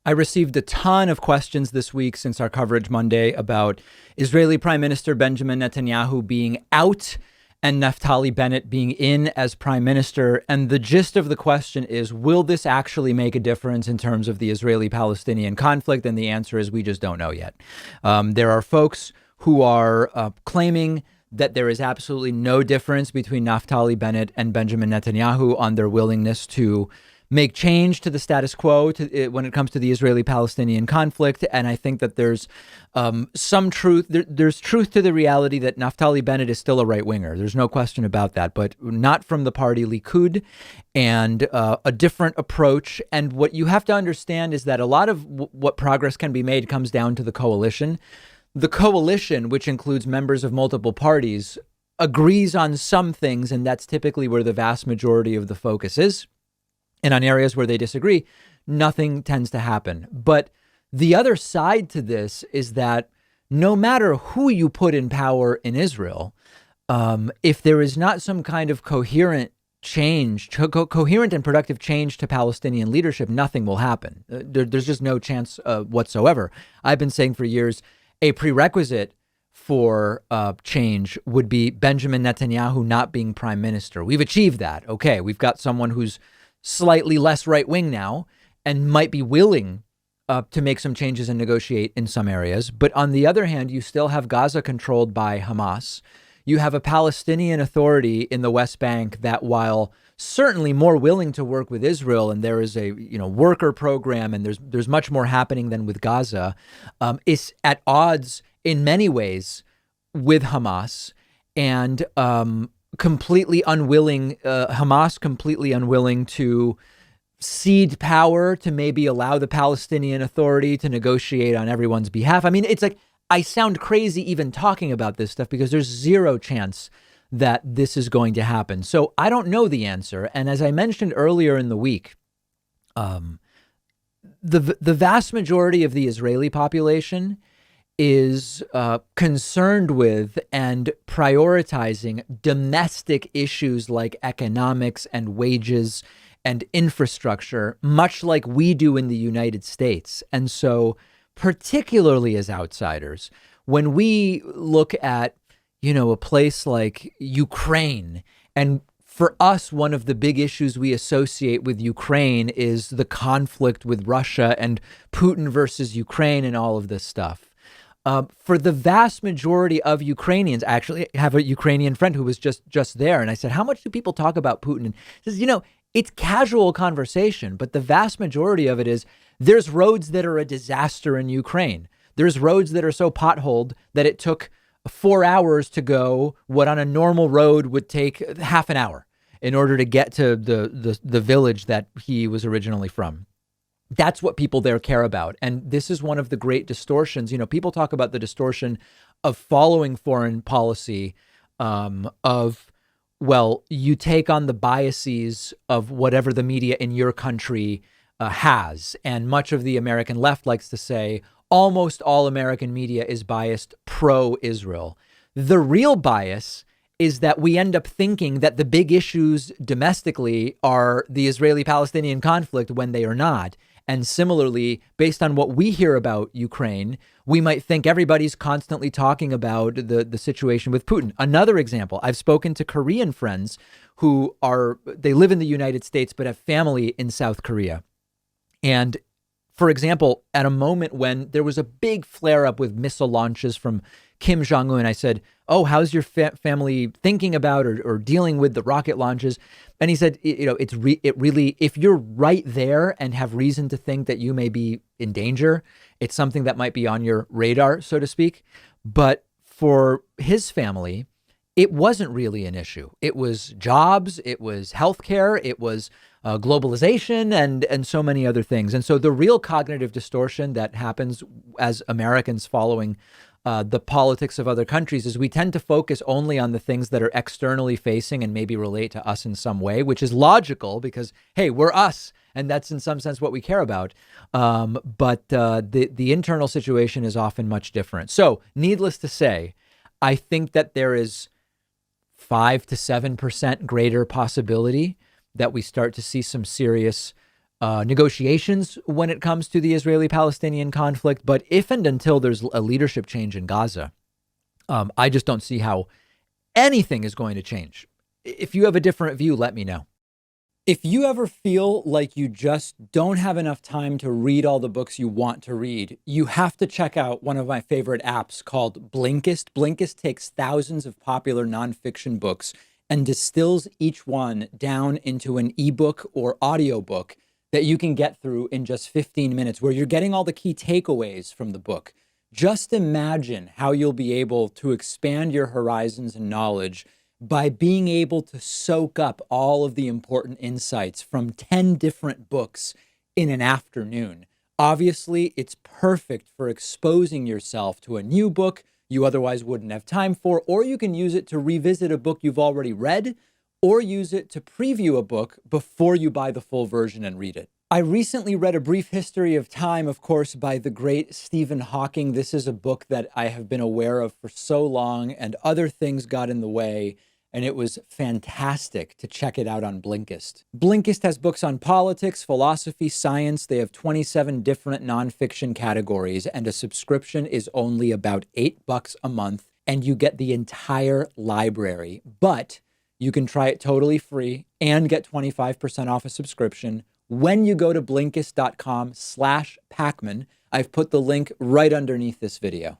I received a ton of questions this week since our coverage Monday about Israeli Prime Minister Benjamin Netanyahu being out and Naftali Bennett being in as prime minister. And the gist of the question is, will this actually make a difference in terms of the Israeli-Palestinian conflict? And the answer is we just don't know yet. There are folks who are claiming that there is absolutely no difference between Naftali Bennett and Benjamin Netanyahu on their willingness to make change to the status quo when it comes to the Israeli-Palestinian conflict. And I think that there's some truth. There's truth to the reality that Naftali Bennett is still a right-winger. There's no question about that, but not from the party Likud, and a different approach. And what you have to understand is that a lot of what progress can be made comes down to the coalition. The coalition, which includes members of multiple parties, agrees on some things, and that's typically where the vast majority of the focus is. And on areas where they disagree, nothing tends to happen. But the other side to this is that no matter who you put in power in Israel, if there is not some kind of coherent change, coherent and productive change to Palestinian leadership, nothing will happen. There's just no chance whatsoever. I've been saying for years, a prerequisite for change would be Benjamin Netanyahu not being prime minister. We've achieved that. Okay, we've got someone who's slightly less right wing now and might be willing to make some changes and negotiate in some areas. But on the other hand, you still have Gaza controlled by Hamas. You have a Palestinian Authority in the West Bank that, while certainly more willing to work with Israel, and there is a worker program, and there's much more happening than with Gaza, is at odds in many ways with Hamas, and completely unwilling to cede power to maybe allow the Palestinian Authority to negotiate on everyone's behalf. I mean, it's like, I sound crazy even talking about this stuff because there's zero chance that this is going to happen. So I don't know the answer. And as I mentioned earlier in the week, the vast majority of the Israeli population is concerned with and prioritizing domestic issues like economics and wages and infrastructure, much like we do in the United States. And so, particularly as outsiders, when we look at, a place like Ukraine, and for us, one of the big issues we associate with Ukraine is the conflict with Russia and Putin versus Ukraine and all of this stuff. For the vast majority of Ukrainians, I actually have a Ukrainian friend who was just there. And I said, how much do people talk about Putin? And he says, it's casual conversation, but the vast majority of it is there's roads that are a disaster in Ukraine. There's roads that are so potholed that it took 4 hours to go what on a normal road would take half an hour in order to get to the village that he was originally from. That's what people there care about. And this is one of the great distortions. People talk about the distortion of following foreign policy, you take on the biases of whatever the media in your country has. And much of the American left likes to say almost all American media is biased pro-Israel. The real bias is that we end up thinking that the big issues domestically are the Israeli-Palestinian conflict when they are not. And similarly, based on what we hear about Ukraine, we might think everybody's constantly talking about the situation with Putin. Another example, I've spoken to Korean friends they live in the United States, but have family in South Korea. And for example, at a moment when there was a big flare up with missile launches from Kim Jong-un, I said, oh, how's your family thinking about or dealing with the rocket launches? And he said, it really, if you're right there and have reason to think that you may be in danger, it's something that might be on your radar, so to speak. But for his family, it wasn't really an issue. It was jobs, it was healthcare, it was globalization and so many other things. And so the real cognitive distortion that happens as Americans following the politics of other countries is we tend to focus only on the things that are externally facing and maybe relate to us in some way, which is logical because, hey, we're us. And that's in some sense what we care about. But the internal situation is often much different. So needless to say, I think that there is 5 to 7% greater possibility that we start to see some serious negotiations when it comes to the Israeli-Palestinian conflict. But if and until there's a leadership change in Gaza, I just don't see how anything is going to change. If you have a different view, let me know. If you ever feel like you just don't have enough time to read all the books you want to read, you have to check out one of my favorite apps called Blinkist. Blinkist takes thousands of popular nonfiction books and distills each one down into an ebook or audiobook that you can get through in just 15 minutes, where you're getting all the key takeaways from the book. Just imagine how you'll be able to expand your horizons and knowledge by being able to soak up all of the important insights from 10 different books in an afternoon. Obviously, it's perfect for exposing yourself to a new book you otherwise wouldn't have time for, or you can use it to revisit a book you've already read, or use it to preview a book before you buy the full version and read it. I recently read A Brief History of Time, of course, by the great Stephen Hawking. This is a book that I have been aware of for so long, and other things got in the way, and it was fantastic to check it out on Blinkist. Blinkist has books on politics, philosophy, science. They have 27 different nonfiction categories, and a subscription is only about $8 a month, and you get the entire library. But you can try it totally free and get 25% off a subscription when you go to Blinkist.com/Pakman. I've put the link right underneath this video.